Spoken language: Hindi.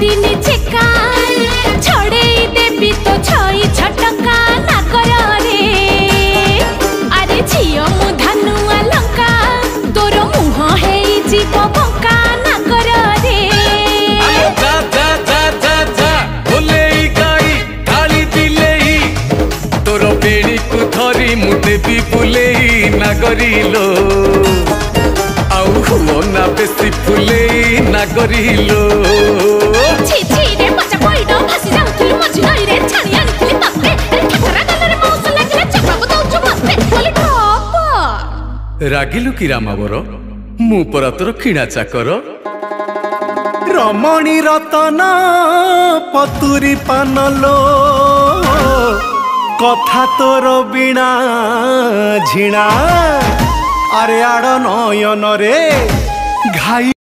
दिन चेका छड़े देवी तो छई छटका ना कर रे अरे झियो मु धनुआ लंका तोर मुह है जीव बंका ना कर रे जा जा जा जा जा बोले गाई गाली दिले तोर बेड़ी को धरी मु देवी बुले ना करिलो आउ ना बेसी फुले ना करिलो छी छी रे बच्चा पइडो भासी जाउथुलु मझी नई रे छाणी आनिथिलि तते रे ठकरा गलरे मौस लागिले चपाको दउछु मते बोली ठप रागिलु की रामावर मु परा तोर किणा चाकर रमणी रतन पतुरी पानलो कथा तोर बिना झिणा अरे आड़ नयन रे घाई।